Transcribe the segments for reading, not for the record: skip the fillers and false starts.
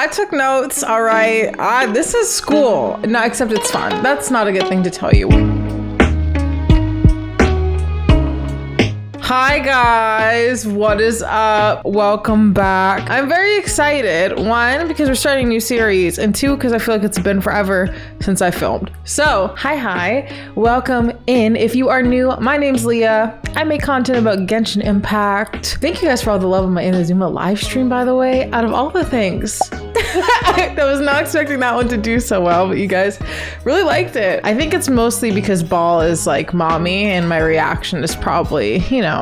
I took notes, all right? This is school. No, except it's fun. That's not a good thing to tell you. Hi guys, what is up? Welcome back. I'm very excited. One, because we're starting a new series, and two, because I feel like it's been forever since I filmed. So, hi, welcome in. If you are new, my name's Leah. I make content about Genshin Impact. Thank you guys for all the love on my Inazuma live stream, by the way. Out of all the things, I was not expecting that one to do so well, but you guys really liked it. I think it's mostly because Ball is like mommy, and my reaction is probably, you know.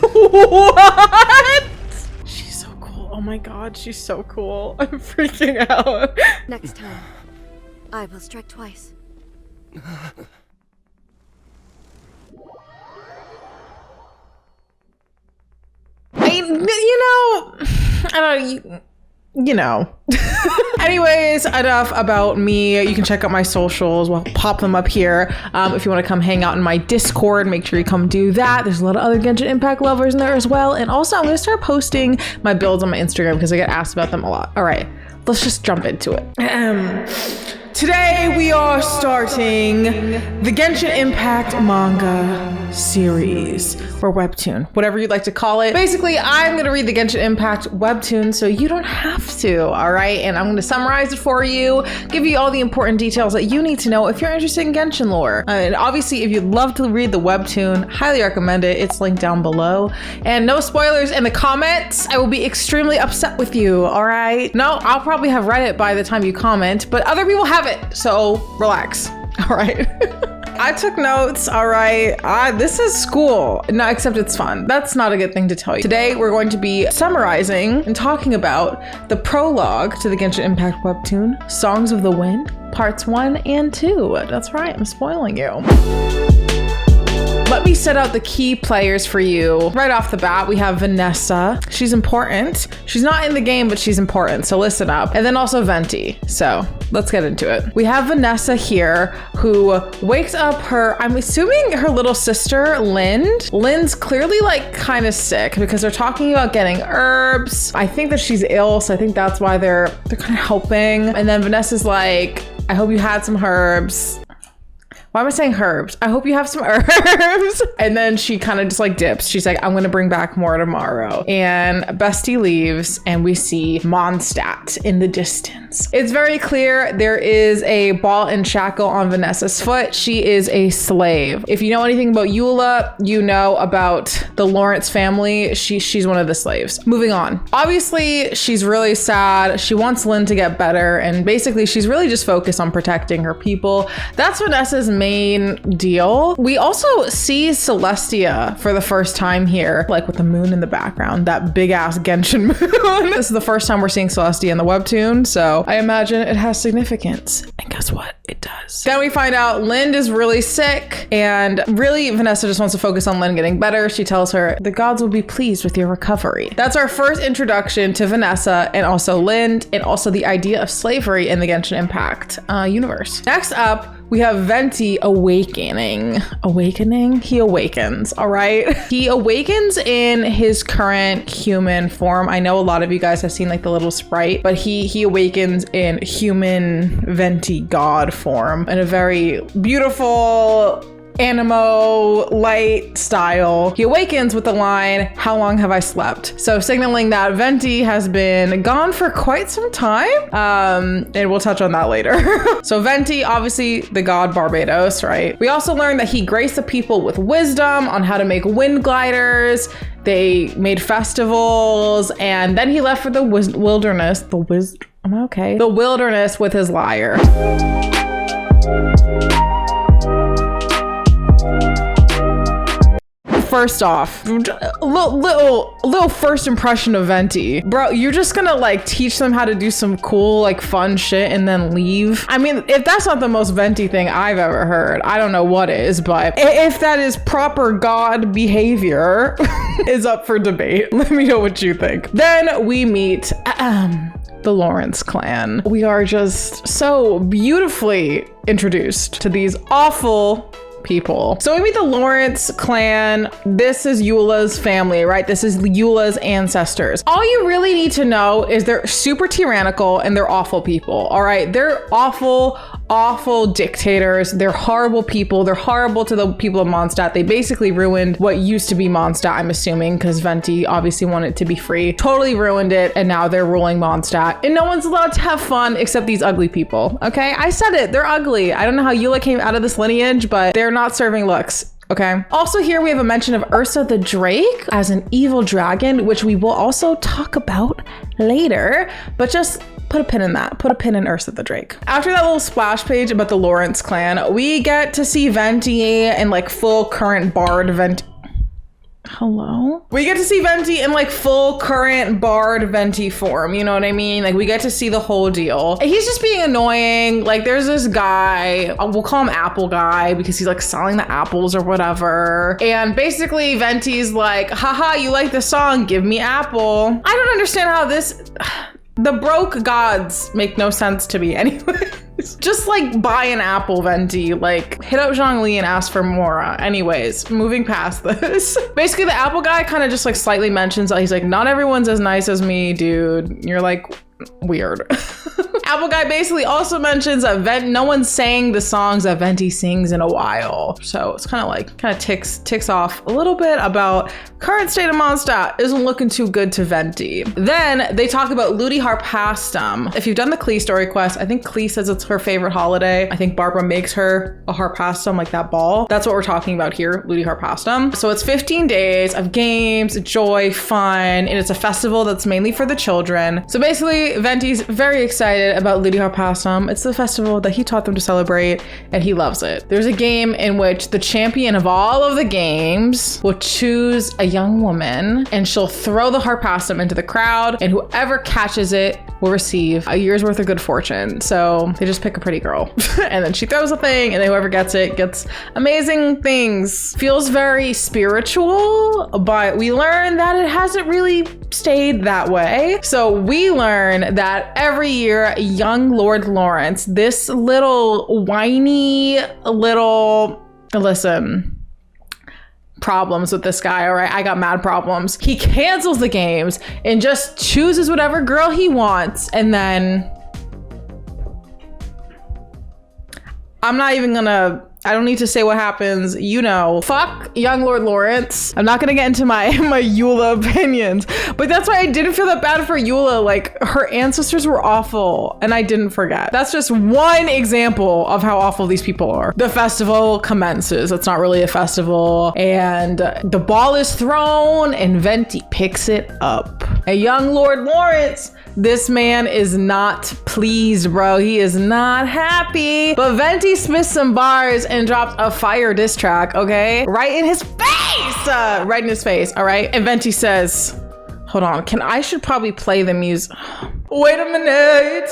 What? She's so cool. Oh my god, she's so cool. I'm freaking out. Next time, I will strike twice. You know. Anyways, enough about me. You can check out my socials. We'll pop them up here. If you want to come hang out in my Discord, make sure you come do that. There's a lot of other Genshin Impact lovers in there as well. And also, I'm going to start posting my builds on my Instagram because I get asked about them a lot. All right, let's just jump into it. Today we are starting the Genshin Impact Manga series, or Webtoon, whatever you'd like to call it. Basically, I'm going to read the Genshin Impact Webtoon so you don't have to, all right? And I'm going to summarize it for you, give you all the important details that you need to know if you're interested in Genshin lore. And obviously, if you'd love to read the Webtoon, highly recommend it. It's linked down below. And no spoilers in the comments. I will be extremely upset with you, all right? No, I'll probably have read it by the time you comment, but other people have it, so relax, all right? I took notes, all right? This is school. No, except it's fun. That's not a good thing to tell you. Today, we're going to be summarizing and talking about the prologue to the Genshin Impact Webtoon, Songs of the Wind, parts 1 and 2. That's right, I'm spoiling you. Let me set out the key players for you. Right off the bat, we have Vennessa. She's important. She's not in the game, but she's important, so listen up. And then also Venti. So let's get into it. We have Vennessa here, who wakes up her, I'm assuming her little sister, Lind. Lind's clearly like kind of sick because they're talking about getting herbs. I think that she's ill, so I think that's why they're kind of helping. And then Vanessa's like, I hope you had some herbs. Why am I saying herbs? I hope you have some herbs. And then she kind of just like dips. She's like, I'm going to bring back more tomorrow. And Bestie leaves and we see Mondstadt in the distance. It's very clear there is a ball and shackle on Vanessa's foot. She is a slave. If you know anything about Eula, you know about the Lawrence family. She's one of the slaves. Moving on. Obviously, she's really sad. She wants Lynn to get better. And basically, she's really just focused on protecting her people. That's Vanessa's main deal. We also see Celestia for the first time here, like with the moon in the background, that big ass Genshin moon. This is the first time we're seeing Celestia in the Webtoon, so I imagine it has significance. And guess what? It does. Then we find out Lind is really sick, and really Vanessa just wants to focus on Lind getting better. She tells her the gods will be pleased with your recovery. That's our first introduction to Vanessa and also Lind, and also the idea of slavery in the Genshin Impact universe. Next up, we have Venti awakening. He awakens, all right? He awakens in his current human form. I know a lot of you guys have seen like the little sprite, but he awakens in human Venti god form in a very beautiful animo light style. He awakens with the line, how long have I slept? So signaling that Venti has been gone for quite some time. And we'll touch on that later. So Venti, obviously the god Barbados, right? We also learned that he graced the people with wisdom on how to make wind gliders. They made festivals, and then he left for the wilderness. The wilderness with his lyre. First off, a little first impression of Venti. Bro, you're just gonna like teach them how to do some cool, like fun shit and then leave? I mean, if that's not the most Venti thing I've ever heard, I don't know what is, but if that is proper god behavior, is up for debate. Let me know what you think. Then we meet the Lawrence clan. We are just so beautifully introduced to these awful people. So we meet the Lawrence clan. This is Eula's family, right? This is Eula's ancestors. All you really need to know is they're super tyrannical and they're awful people, all right? They're awful dictators. They're horrible people. They're horrible to the people of Mondstadt. They basically ruined what used to be Mondstadt, I'm assuming, because Venti obviously wanted it to be free. Totally ruined it, and now they're ruling Mondstadt. And no one's allowed to have fun except these ugly people, okay? I said it, they're ugly. I don't know how Eula came out of this lineage, but they're not serving looks. Okay. Also here we have a mention of Ursa the Drake as an evil dragon, which we will also talk about later, but just put a pin in that. Put a pin in Ursa the Drake. After that little splash page about the Lawrence clan, we get to see Venti in like full current bard Venti. Hello? We get to see Venti in like full current bard Venti form. You know what I mean? Like we get to see the whole deal. And he's just being annoying. Like there's this guy, we'll call him Apple Guy because he's like selling the apples or whatever. And basically Venti's like, haha, you like the song? Give me apple. I don't understand how the broke gods make no sense to me anyway. Just like buy an apple, Venti. Like hit up Zhongli and ask for more. Anyways, moving past this. Basically the Apple Guy kind of just like slightly mentions that he's like, not everyone's as nice as me, dude. You're like weird. Apple Guy basically also mentions that no one's sang the songs that Venti sings in a while. So it's kind of ticks off a little bit about current state of Mondstadt isn't looking too good to Venti. Then they talk about Ludi Harpastum. If you've done the Klee story quest, I think Klee says it's her favorite holiday. I think Barbara makes her a Harpastum, like that ball. That's what we're talking about here, Ludi Harpastum. So it's 15 days of games, joy, fun, and it's a festival that's mainly for the children. So basically Venti's very excited about Ludi Harpastum. It's the festival that he taught them to celebrate, and he loves it. There's a game in which the champion of all of the games will choose a young woman, and she'll throw the Harpastum into the crowd, and whoever catches it will receive a year's worth of good fortune. So they just pick a pretty girl, and then she throws a thing, and then whoever gets it gets amazing things. Feels very spiritual, but we learn that it hasn't really stayed that way. So we learn that every year, young Lord Lawrence, this little whiny little, listen, problems with this guy, all right? I got mad problems. He cancels the games and just chooses whatever girl he wants, and then I'm not even gonna, I don't need to say what happens, you know. Fuck young Lord Lawrence. I'm not gonna get into my Eula opinions, but that's why I didn't feel that bad for Eula. Like her ancestors were awful and I didn't forget. That's just one example of how awful these people are. The festival commences. It's not really a festival, and the ball is thrown and Venti picks it up. And young Lord Lawrence, this man is not pleased, bro. He is not happy. But Venti spits some bars and drops a fire diss track, okay? Right in his face! Right in his face, all right? And Venti says, hold on, I should probably play the music. Wait a minute.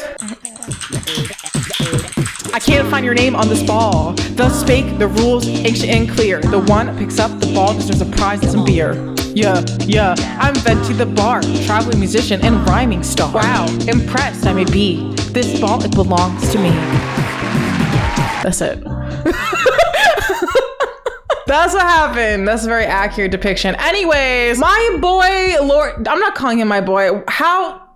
I can't find your name on this ball. Thus spake the rules, ancient and clear. The one that picks up the ball deserves a prize and some beer. Yeah, I'm Venti the Bard, traveling musician and rhyming star. Wow, impressed I may be. This ball, it belongs to me. That's it. That's what happened. That's a very accurate depiction. Anyways, my boy, Lord, I'm not calling him my boy. How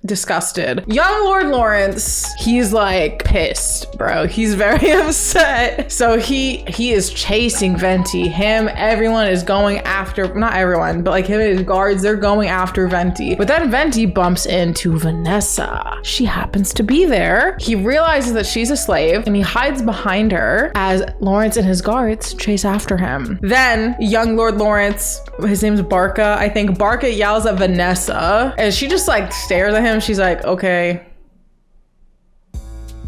disgusted. Young Lord Lawrence, he's like pissed, bro. He's very upset. So he is chasing Venti. Everyone is going after, not everyone, but like him and his guards, they're going after Venti. But then Venti bumps into Vennessa. She happens to be there. He realizes that she's a slave and he hides behind her as Lawrence and his guards chase after him. Then young Lord Lawrence, his name's Barca, I think. Barca yells at Vennessa and she just like stares at him. She's like, okay.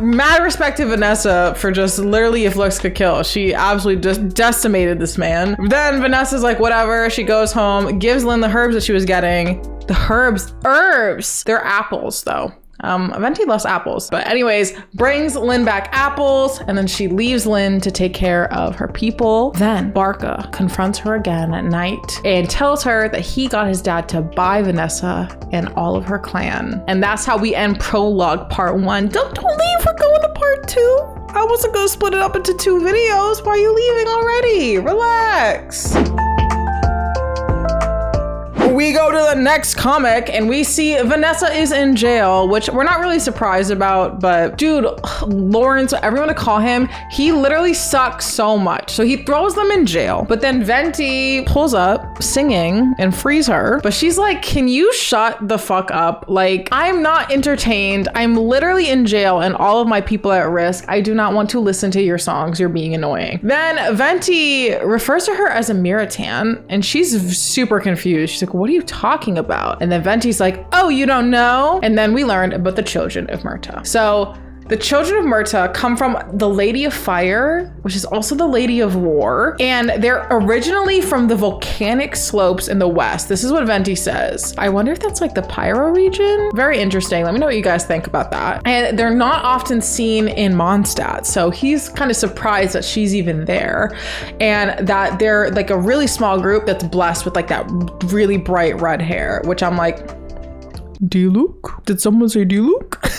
Mad respect to Vennessa for just literally, if looks could kill. She absolutely just decimated this man. Then Vanessa's like, whatever. She goes home, gives Lynn the herbs that she was getting. The herbs. They're apples though. Venti loves apples. But anyways, brings Lynn back apples, and then she leaves Lynn to take care of her people. Then Barca confronts her again at night and tells her that he got his dad to buy Vennessa and all of her clan. And that's how we end Prologue Part 1. Don't leave, we're going to Part 2. I wasn't gonna split it up into 2 videos. Why are you leaving already? Relax. We go to the next comic and we see Vennessa is in jail, which we're not really surprised about, but dude, Lawrence, whatever you want to call him, he literally sucks so much. So he throws them in jail, but then Venti pulls up singing and frees her. But she's like, can you shut the fuck up? Like, I'm not entertained. I'm literally in jail and all of my people are at risk. I do not want to listen to your songs. You're being annoying. Then Venti refers to her as a Miritan and she's super confused. She's like, what are you talking about? And then Venti's like, oh, you don't know? And then we learned about the children of Myrta. So the children of Myrta come from the Lady of Fire, which is also the Lady of War. And they're originally from the volcanic slopes in the west. This is what Venti says. I wonder if that's like the Pyro region. Very interesting. Let me know what you guys think about that. And they're not often seen in Mondstadt. So he's kind of surprised that she's even there. And that they're like a really small group that's blessed with like that really bright red hair, which I'm like, Diluc? Did someone say Diluc?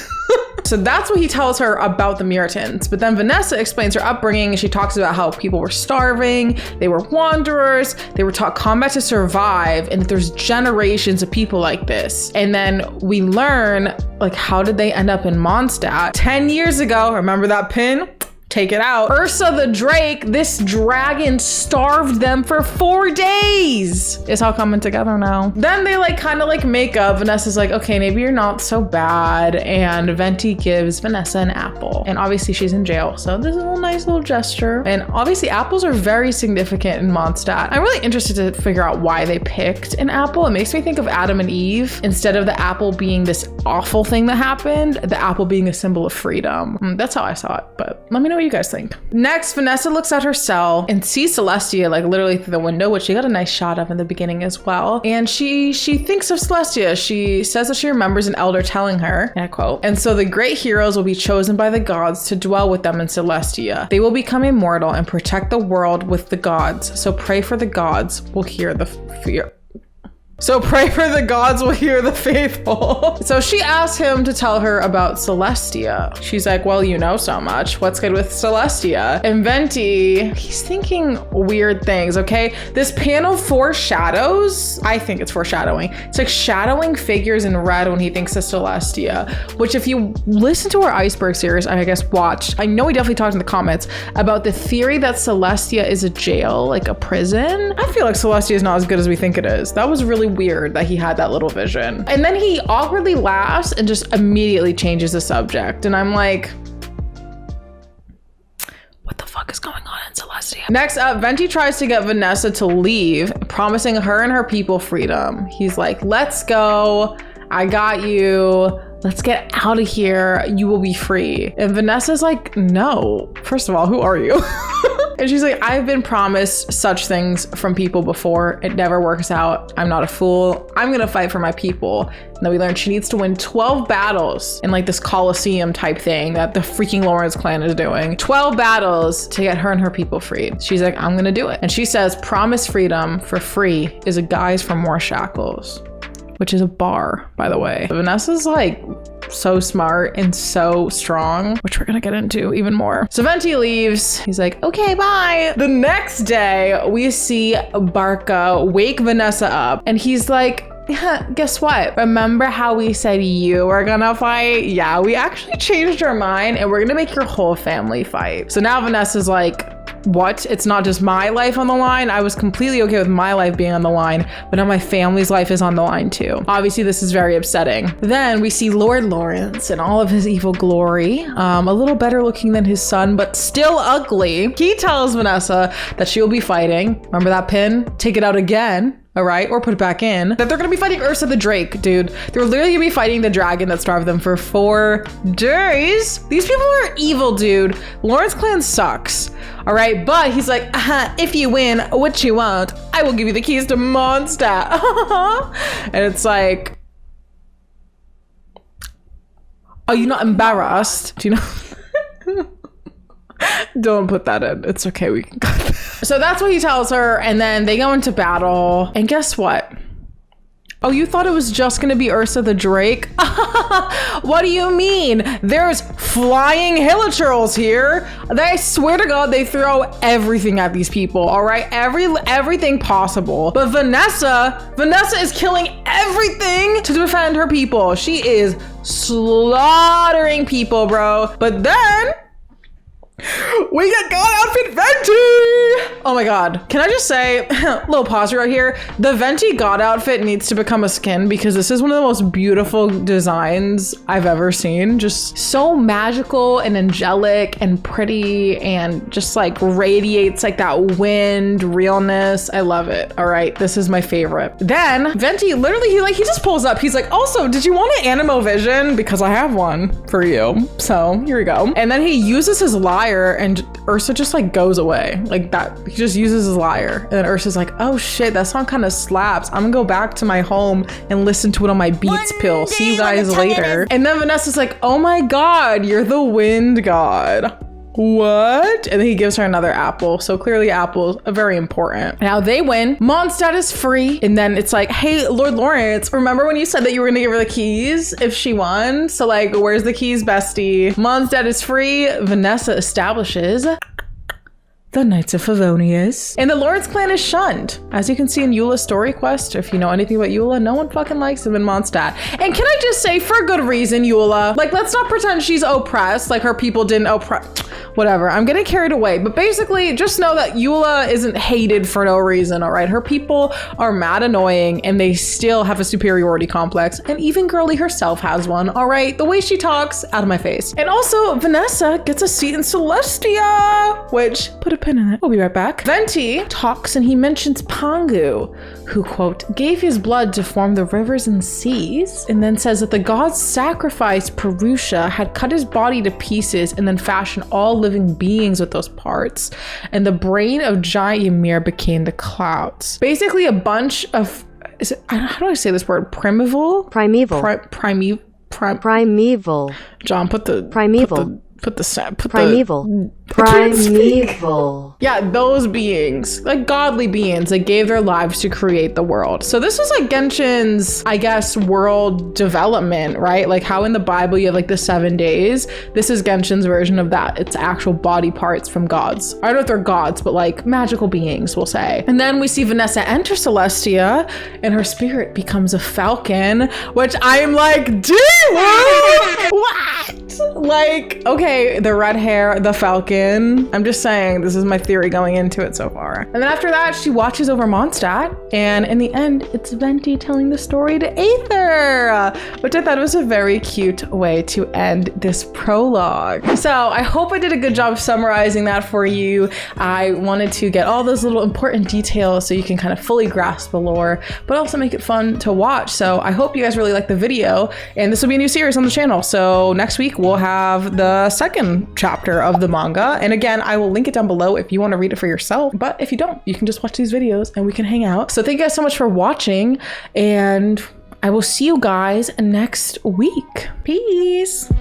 So that's what he tells her about the Miritans. But then Vennessa explains her upbringing and she talks about how people were starving, they were wanderers, they were taught combat to survive, and that there's generations of people like this. And then we learn, like, how did they end up in Mondstadt? 10 years ago, remember that pin? Take it out. Ursa the Drake, this dragon starved them for 4 days. It's all coming together now. Then they like kind of like make up. Vanessa's like, okay, maybe you're not so bad. And Venti gives Vennessa an apple. And obviously she's in jail. So this is a nice little gesture. And obviously apples are very significant in Mondstadt. I'm really interested to figure out why they picked an apple. It makes me think of Adam and Eve. Instead of the apple being this awful thing that happened, the apple being a symbol of freedom. That's how I saw it, but let me know what you guys think. Next, Vennessa looks at her cell and sees Celestia like literally through the window, which she got a nice shot of in the beginning as well. And she thinks of Celestia. She says that she remembers an elder telling her, and I quote, and so the great heroes will be chosen by the gods to dwell with them in Celestia. They will become immortal and protect the world with the gods. So pray for the gods will hear the fear. So pray for the gods will hear the faithful. So she asked him to tell her about Celestia. She's like, well, you know so much. What's good with Celestia? And Venti, he's thinking weird things, okay? This panel foreshadows, I think it's foreshadowing. It's like shadowing figures in red when he thinks of Celestia, which if you listen to our Iceberg series, I guess watched, I know we definitely talked in the comments about the theory that Celestia is a jail, like a prison. I feel like Celestia is not as good as we think it is. That was really weird that he had that little vision. And then he awkwardly laughs and just immediately changes the subject. And I'm like, what the fuck is going on in Celestia? Next up, Venti tries to get Vennessa to leave, promising her and her people freedom. He's like, let's go. I got you. Let's get out of here. You will be free. And Vennessa's like, no. First of all, who are you? And she's like, I've been promised such things from people before. It never works out. I'm not a fool. I'm gonna fight for my people. And then we learned she needs to win 12 battles in like this Colosseum type thing that the freaking Lawrence clan is doing. 12 battles to get her and her people freed. She's like, I'm gonna do it. And she says, promise freedom for free is a guise for more shackles, which is a bar, by the way. Vennessa's like so smart and so strong, which we're gonna get into even more. So Venti leaves. He's like, okay, bye. The next day, we see Barca wake Vennessa up and he's like, yeah, guess what? Remember how we said you were gonna fight? Yeah, we actually changed our mind and we're gonna make your whole family fight. So now Vennessa's like, what? It's not just my life on the line. I was completely okay with my life being on the line, but now my family's life is on the line too. Obviously, this is very upsetting. Then we see Lord Lawrence in all of his evil glory, a little better looking than his son, but still ugly. He tells Vennessa that she will be fighting. Remember that pin? Take it out again. All right, or put it back in. That they're gonna be fighting Ursa the Drake, dude. They're literally gonna be fighting the dragon that starved them for 4 days. These people are evil, dude. Lawrence clan sucks. All right, but he's like, if you win, what you want, I will give you the keys to Mondstadt. And it's like, are you not embarrassed? Do you know? Don't put that in. It's okay. We can cut that. So that's what he tells her. And then they go into battle. And guess what? Oh, you thought it was just gonna be Ursa the Drake? What do you mean? There's flying hilichurls here. I swear to God, they throw everything at these people, all right? Everything possible. But Vennessa is killing everything to defend her people. She is slaughtering people, bro. But then we get God outfit Venti! Oh my God. Can I just say, little pause right here. The Venti God outfit needs to become a skin because this is one of the most beautiful designs I've ever seen. Just so magical and angelic and pretty and just like radiates like that wind realness. I love it. All right. This is my favorite. Then Venti literally, he just pulls up. He's like, also, did you want an animo vision? Because I have one for you. So here we go. And then he uses his lyre and Ursa just like goes away like that. He just uses his lyre and then Ursa's like, oh shit, that song kind of slaps. I'm gonna go back to my home and listen to it on my Beats pill. See you guys later. And then Vennessa's like, oh my God, you're the wind god. What? And then he gives her another apple. So clearly apples are very important. Now they win. Mondstadt is free. And then it's like, hey, Lord Lawrence, remember when you said that you were gonna give her the keys if she won? So like, where's the keys, bestie? Mondstadt is free. Vennessa establishes the Knights of Favonius. And the Lawrence clan is shunned. As you can see in Eula's story quest, if you know anything about Eula, no one fucking likes him in Mondstadt. And can I just say, for good reason, Eula, like, let's not pretend she's oppressed, like her people didn't oppress, whatever. I'm getting carried away. But basically, just know that Eula isn't hated for no reason, all right? Her people are mad annoying and they still have a superiority complex. And even Girly herself has one, all right? The way she talks, out of my face. And also, Vennessa gets a seat in Celestia, which, put a pin in it. We'll be right back. Venti talks and he mentions Pangu, who, quote, gave his blood to form the rivers and seas, and then says that the gods sacrificed Purusha, had cut his body to pieces, and then fashioned all living beings with those parts. And the brain of giant Ymir became the clouds. Basically a bunch of, how do I say this word? Primeval. John, put the primeval. Primeval. Yeah, those beings, like godly beings that gave their lives to create the world. So this was like Genshin's, I guess, world development, right? Like how in the Bible you have like the 7 days. This is Genshin's version of that. It's actual body parts from gods. I don't know if they're gods, but like magical beings, we'll say. And then we see Vennessa enter Celestia and her spirit becomes a falcon, which I'm like, dude, what? Like, okay, the red hair, the falcon. I'm just saying, this is my theory going into it so far. And then after that, she watches over Mondstadt. And in the end, it's Venti telling the story to Aether, which I thought was a very cute way to end this prologue. So I hope I did a good job of summarizing that for you. I wanted to get all those little important details so you can kind of fully grasp the lore, but also make it fun to watch. So I hope you guys really like the video, and this will be a new series on the channel. So next week, we'll have the second chapter of the manga. And again, I will link it down below if you want to read it for yourself. But if you don't, you can just watch these videos and we can hang out. So thank you guys so much for watching, and I will see you guys next week. Peace.